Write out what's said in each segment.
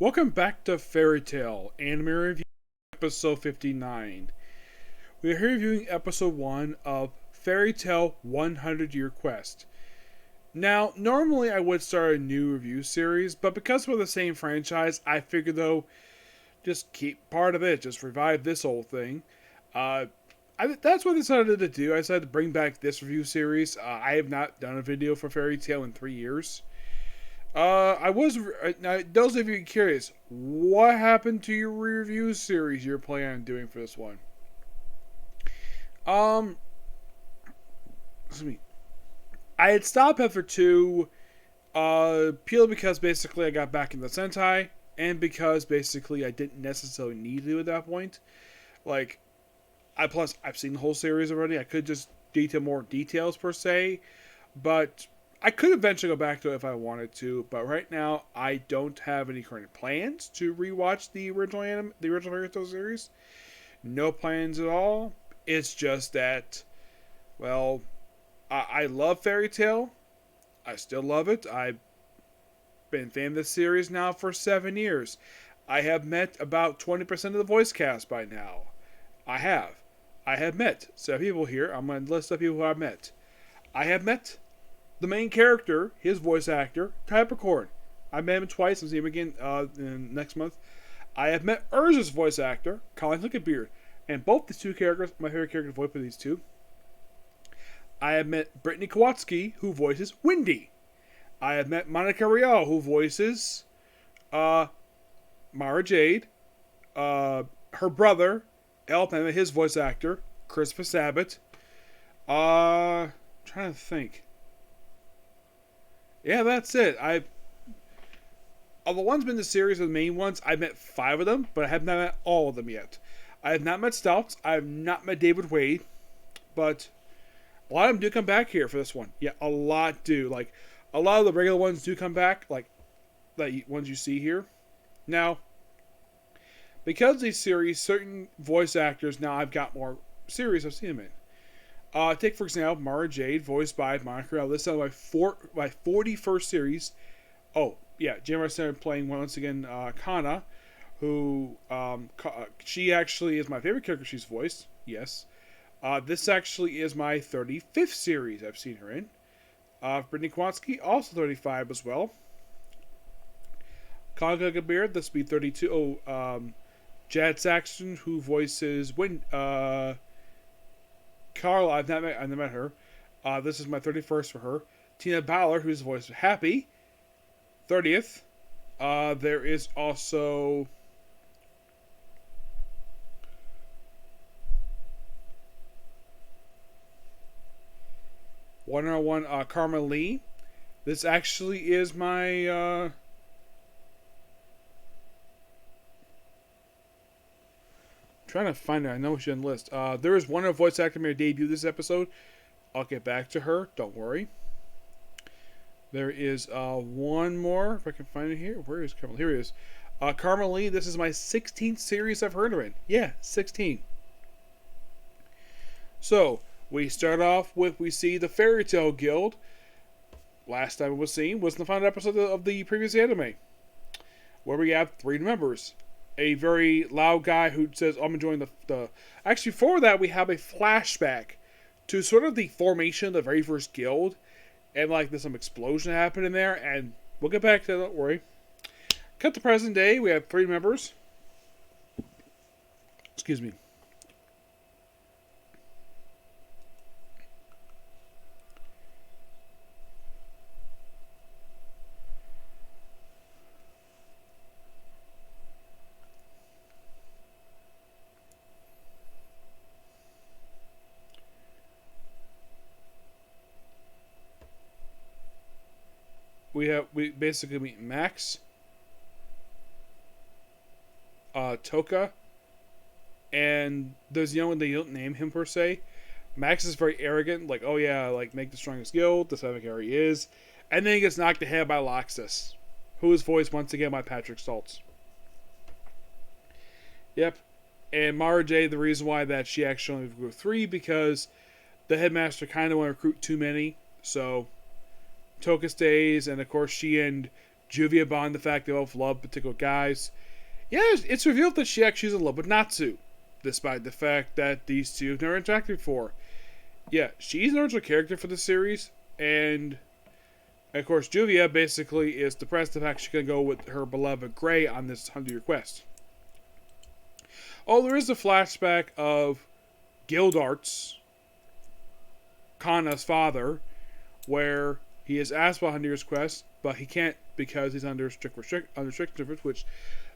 Welcome back to Fairy Tail Anime Review, episode 59. We are here reviewing episode 1 of Fairy Tail 100 Year Quest. Now, normally I would start a new review series, but because we're the same franchise, I figured though, just keep part of it, just revive this whole thing. That's what I decided to do. I decided to bring back this review series. I have not done a video for Fairy Tail in 3 years. Now, those of you curious, what happened to your review series you're planning on doing for this one? Excuse me. I had stopped after 2, purely because basically I got back into Sentai, and because basically I didn't necessarily need to at that point. Like, I've seen the whole series already. I could just detail more details per se, but I could eventually go back to it if I wanted to, but right now I don't have any current plans to rewatch the original Fairy Tail series. No plans at all. It's just that, well, I love Fairy Tail. I still love it. I've been a fan of this series now for 7 years. I have met about 20% of the voice cast by now. I have met 7 people here. I'm going to list the people who I've met. I have met the main character, his voice actor, Capricorn. I met him twice. I'll see him again next month. I have met Urza's voice actor, Colin Hickenbeard. And both these two characters, my favorite character to voice for these two. I have met Brittany Kowalski, who voices Wendy. I have met Monica Rial, who voices Mara Jade. Her brother, Elpam, his voice actor, Christopher Sabat. Trying to think. Yeah, that's it. Of the ones in the series, the main ones, I've met 5 of them, but I have not met all of them yet. I have not met Stouts. I have not met David Wade, but a lot of them do come back here for this one. Yeah, a lot do. Like, a lot of the regular ones do come back, like the ones you see here. Now, because of these series, certain voice actors now I've got more series I've seen them in. Take, for example, Mara Jade, voiced by Monica Rial. This is my 41st series. Oh, yeah, Jim Marcel playing once again Kana, who, she actually is my favorite character she's voiced. Yes. This actually is my 35th series I've seen her in. Brittany Kowalski, also 35 as well. Colin Hickenbeard, this will be 32. Jad Saxton, who voices Carl, I've never met her. This is my 31st for her. Tina Ballard, who's the voice of Happy, 30th. There is also one Karma Lee. This actually is my trying to find her. I know she's on the list. There is one of voice actor made a debut this episode. I'll get back to her. Don't worry. There is one more. If I can find it here. Where is Carmel? Here it is. Karma Lee. This is my 16th series I've heard her in. Yeah, 16. So, we start off with, we see the Fairy Tail Guild. Last time it was seen was in the final episode of the previous anime, where we have 3 members. A very loud guy who says, I'm enjoying the... Actually, for that, we have a flashback to sort of the formation of the very first guild. And, like, there's some explosion happening there. And we'll get back to that, don't worry. Cut to present day, we have 3 members. Excuse me. We basically meet Max, Toka, and there's one they don't name him per se. Max is very arrogant, like, oh yeah, like, make the strongest guild, that's how he is. And then he gets knocked ahead by Loxus, who is voiced once again by Patrick Stultz. Yep. And Mara Jade, the reason why that she actually only grew 3, because the headmaster kind of want to recruit too many, so Toka stays, and of course she and Juvia bond the fact they both love particular guys. Yeah, it's revealed that she actually is in love with Natsu, despite the fact that these two have never interacted before. Yeah, she's an original character for the series, and of course, Juvia basically is depressed the fact she's going to go with her beloved Gray on this 100-year quest. Oh, there is a flashback of Gildarts, Kana's father, where he is asked about 100 years quest, but he can't because he's under strict restrictions, which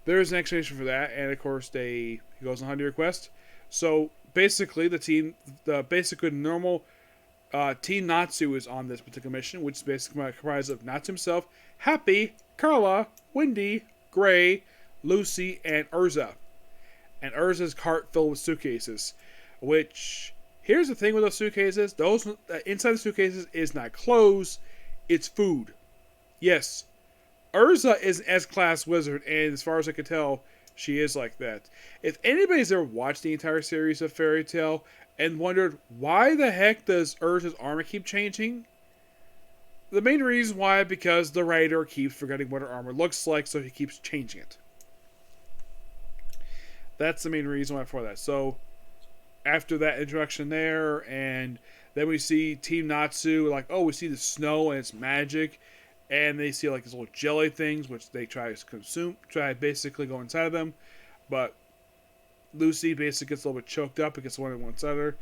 there is an explanation for that, and of course he goes on 100-year quest. So basically, basically normal Team Natsu is on this particular mission, which is basically comprised of Natsu himself, Happy, Carla, Wendy, Gray, Lucy, and Urza. And Urza's cart filled with suitcases, which, here's the thing with those suitcases, those inside the suitcases is not clothes, it's food. Yes, Urza is an S-class wizard, and as far as I can tell, she is like that. If anybody's ever watched the entire series of Fairy Tail and wondered why the heck does Urza's armor keep changing, the main reason why is because the writer keeps forgetting what her armor looks like, so he keeps changing it. That's the main reason why for that. So, after that introduction there, and then we see Team Natsu, like, oh, we see the snow and it's magic, and they see like these little jelly things, which they try to basically go inside of them, but Lucy basically gets a little bit choked up because one inside her.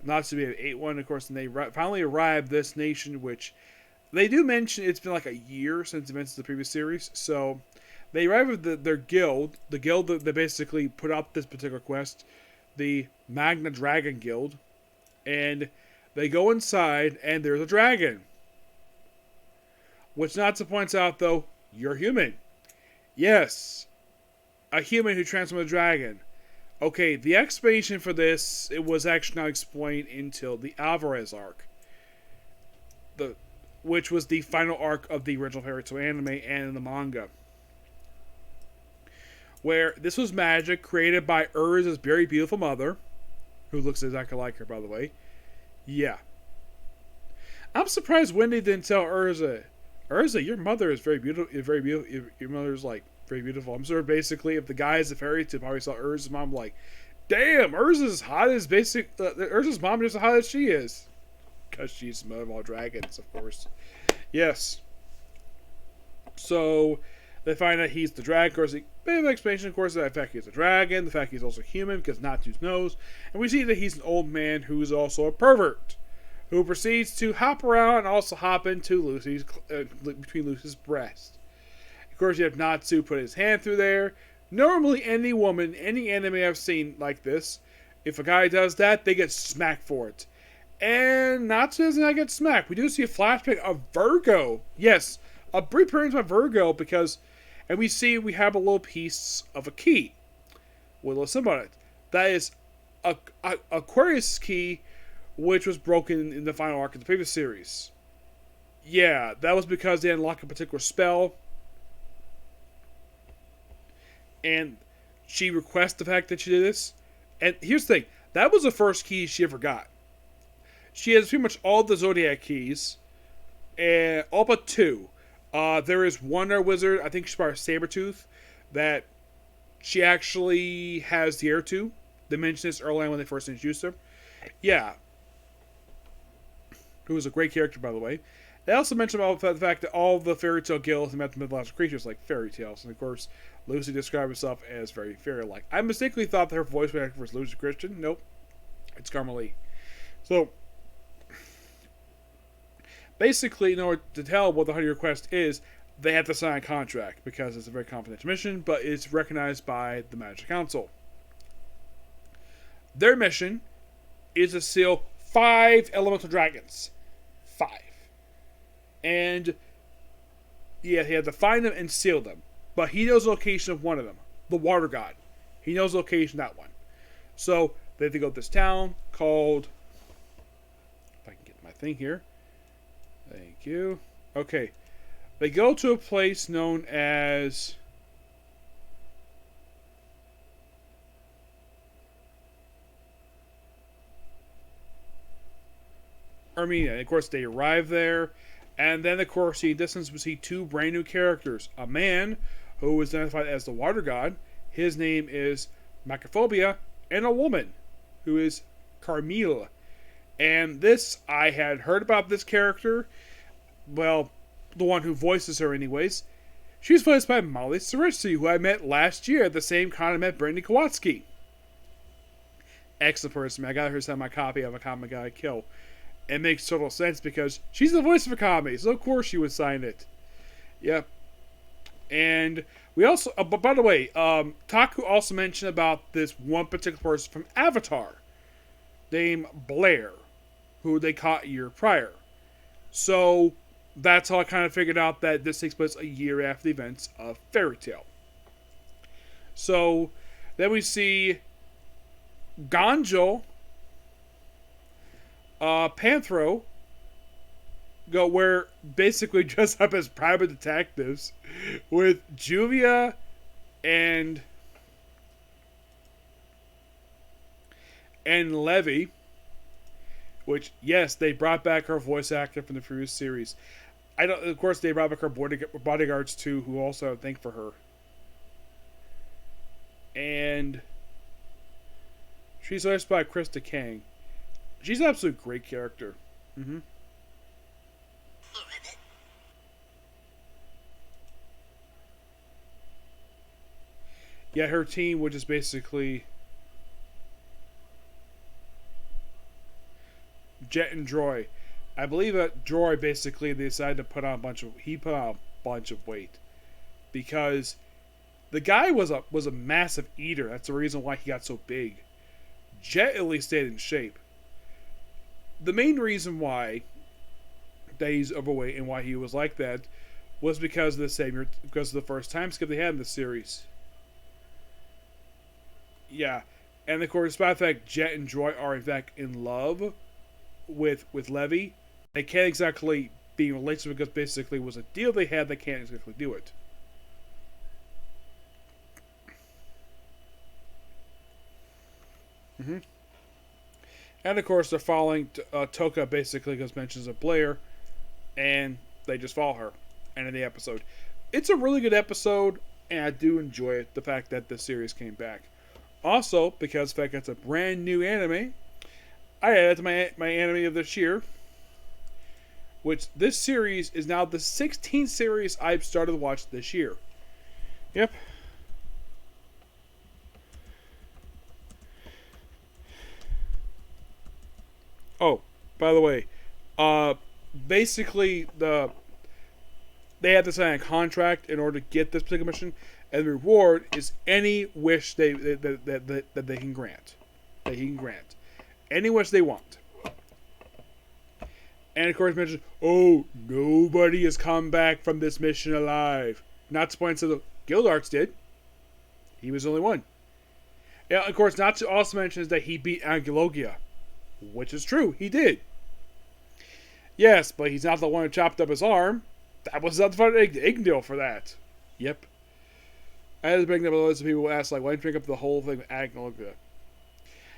Natsu ate one, of course, and they finally arrive this nation, which they do mention it's been like a year since events of the previous series, so they arrive at their guild, the guild that basically put out this particular quest, the Magna Dragon Guild, and they go inside, and there's a dragon. Which Natsu points out, though, you're human. Yes, a human who transformed a dragon. Okay, the explanation for this, it was actually not explained until the Alvarez arc, which was the final arc of the original Fairy Tail anime and in the manga. Where this was magic created by Urza's very beautiful mother, who looks exactly like her, by the way. Yeah. I'm surprised Wendy didn't tell Urza, your mother is very beautiful. Your mother's like very beautiful. I'm sure basically if the guys at Fairy Tail probably saw Urza's mom, like, damn, Urza's hot as Urza's mom is as hot as she is, because she's the mother of all dragons, of course. Yes. So they find out he's the dragon. Of course, a bit of explanation, of course, of the fact he's a dragon, the fact he's also human, because Natsu's knows. And we see that he's an old man who is also a pervert, who proceeds to hop around and also hop into between Lucy's breast. Of course, you have Natsu put his hand through there. Normally, any woman, any anime I've seen like this, if a guy does that, they get smacked for it. And Natsu does not get smacked. We do see a flashback of Virgo. Yes, a brief appearance by Virgo, because... And we have a little piece of a key with a little symbol on it. That is Aquarius' key, which was broken in the final arc of the previous series. Yeah, that was because they unlocked a particular spell. And she requests the fact that she did this. And here's the thing. That was the first key she ever got. She has pretty much all the Zodiac keys. And all but two. There is one wizard, I think she's part of Sabretooth, that she actually has the heir to. They mentioned this early on when they first introduced her. Yeah. Who was a great character, by the way. They also mentioned about the fact that all the Fairy Tail guilds met the mythological creatures like fairy tales. And of course, Lucy described herself as very fairy-like. I mistakenly thought that her voice actor was Lucy Christian. Nope. It's Carmelie. So, basically, in order to tell what the 100-year quest is, they have to sign a contract because it's a very confidential mission, but it's recognized by the Magic Council. Their mission is to seal 5 elemental dragons. 5. And, yeah, he had to find them and seal them. But he knows the location of one of them, the Water God. He knows the location of that one. So, they have to go to this town called... If I can get my thing here. Thank you. Okay. They go to a place known as... Armenia. And of course, they arrive there, And then, of course, in the distance, we see two brand new characters. A man who is identified as the Water God. His name is Macrophobia. And a woman who is Carmille. And this, I had heard about this character. Well, the one who voices her anyways. She's voiced by Molly Cerisi, who I met last year at the same con I met Brandy Kowalski. Excellent person. I got her to send my copy of A Comic Gotta Kill. It makes total sense because she's the voice of Akame, so of course she would sign it. Yep. And we also, but by the way, Taku also mentioned about this one particular person from Avatar, named Blair, who they caught a year prior. So that's how I kind of figured out that this takes place a year after the events of Fairy Tail. So then we see Ganjo, Panthro, go where basically dress up as private detectives with Juvia and Levy, which, yes, they brought back her voice actor from the previous series. Of course, they brought back her bodyguards too, who also thank for her. And she's voiced by Krista Kang. She's an absolute great character. Mm-hmm. Yeah, her team, which is basically Jet and Droy. I believe that Droy basically they decided to put on a bunch of weight because the guy was a massive eater. That's the reason why he got so big. Jet at least stayed in shape. The main reason why that he's overweight and why he was like that was because of the first time skip they had in the series. Yeah, and of course, despite the fact Jet and Droid are in fact in love with Levy, they can't exactly be in relationship because basically it was a deal they had. They can't exactly do it. Mm-hmm. And of course, they're following Toka basically because mentions of Blair, and they just follow her. End of the episode. It's a really good episode, and I do enjoy it. The fact that the series came back. Also, because the fact that it's a brand new anime, I added to my anime of this year, which this series is now the 16th series I've started to watch this year. Yep. Oh, by the way, basically they have to sign a contract in order to get this particular mission, and the reward is any wish that they can grant. Any wish they want. And of course, mentions, oh, nobody has come back from this mission alive. Not spoiling, so the Gildarts did. He was the only one. Yeah, of course, Natsu also mentions that he beat Angulogia. Which is true, he did. Yes, but he's not the one who chopped up his arm. That was not the fun deal for that. Yep. I had to bring up a list of people who asked, like, why didn't you bring up the whole thing with Angulogia?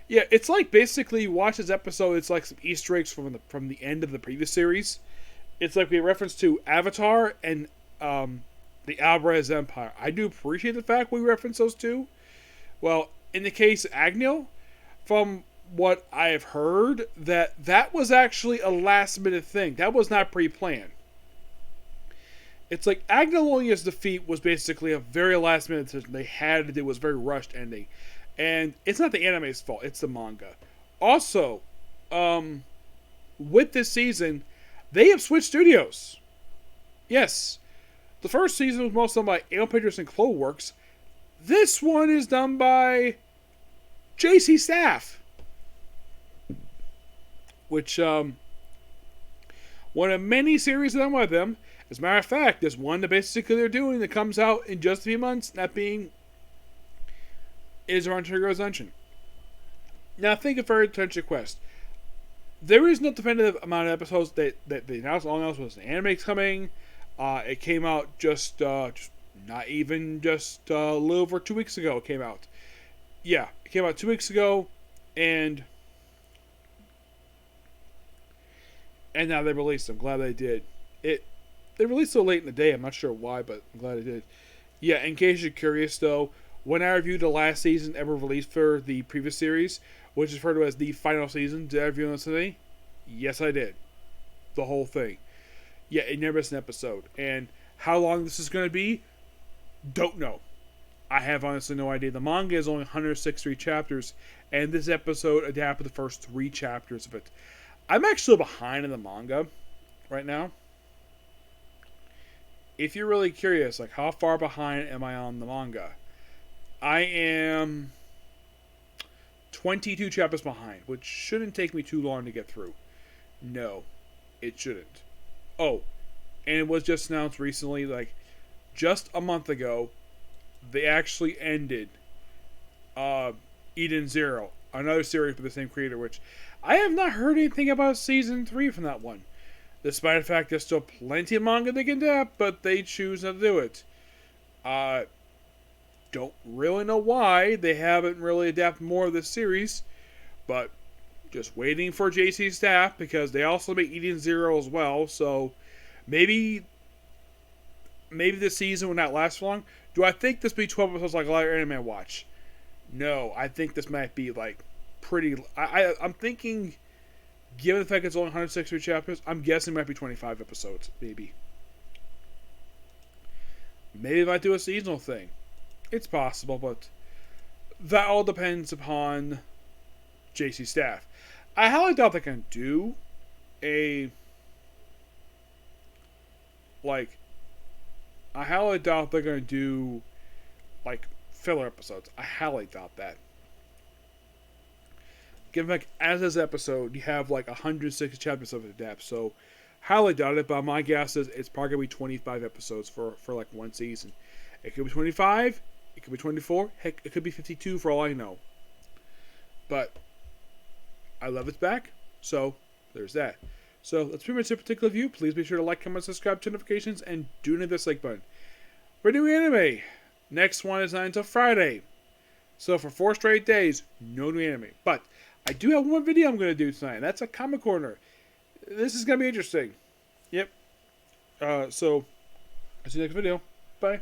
Yeah, it's like basically you watch this episode, it's like some Easter eggs from the end of the previous series. It's like we reference to Avatar and the Alvarez Empire. I do appreciate the fact we reference those two. Well, in the case of Agnil, from what I have heard, that was actually a last minute thing. That was not pre-planned. It's like Agnilonia's defeat was basically a very last minute decision they had to do. It was a very rushed ending. And it's not the anime's fault, it's the manga. Also, with this season, they have switched studios. Yes. The first season was mostly done by Ale Pictures and Cloverworks. This one is done by JC Staff. Which, one of many series done by them. As a matter of fact, there's one that basically they're doing that comes out in just a few months, that being is Run Trigger's Dungeon. Now, think of Fairy Adventure Quest. There is no definitive amount of episodes that they announced. All else was an anime coming. It came out just not even just a little over 2 weeks ago. It came out. Yeah, it came out 2 weeks ago, and now they released. I'm glad they did. It released so late in the day. I'm not sure why, but I'm glad it did. Yeah, in case you're curious though, when I reviewed the last season ever released for the previous series, which is referred to as the final season, did I review this today? Yes, I did. The whole thing. Yeah, it never missed an episode. And how long this is going to be, don't know. I have honestly no idea. The manga is only 163 chapters, and this episode adapted the first 3 chapters of it. I'm actually behind in the manga right now. If you're really curious, like how far behind am I on the manga? I am 22 chapters behind, which shouldn't take me too long to get through. No, it shouldn't. Oh, and it was just announced recently, like just a month ago, they actually ended Eden Zero, another series by the same creator, which I have not heard anything about season 3 from that one. Despite the fact there's still plenty of manga they can adapt, but they choose not to do it. Don't really know why they haven't really adapted more of this series, but just waiting for JC Staff because they also make Eden Zero as well, so maybe this season will not last long. Do I think this will be 12 episodes like a lot of anime I watch? No, I think this might be like pretty. I'm thinking, given the fact it's only 160 chapters, I'm guessing it might be 25 episodes, maybe. Maybe they might do a seasonal thing. It's possible, but that all depends upon JC Staff. I highly doubt they can do a I highly doubt they're going to do like filler episodes. I highly doubt that. Given like as this episode, you have like 160 chapters of it adapt, so highly doubt it. But my guess is it's probably going to be 25 episodes for like one season. It could be 25. It could be 24. Heck, it could be 52 for all I know. But I love it's back, so there's that. So that's pretty much a particular view. Please be sure to like, comment, subscribe, turn notifications, and do hit this like button. We're doing anime. Next one is not until Friday. So for 4 straight days, no new anime. But I do have one video I'm going to do tonight, and that's a Comic Corner. This is going to be interesting. Yep. So, I'll see you next video. Bye.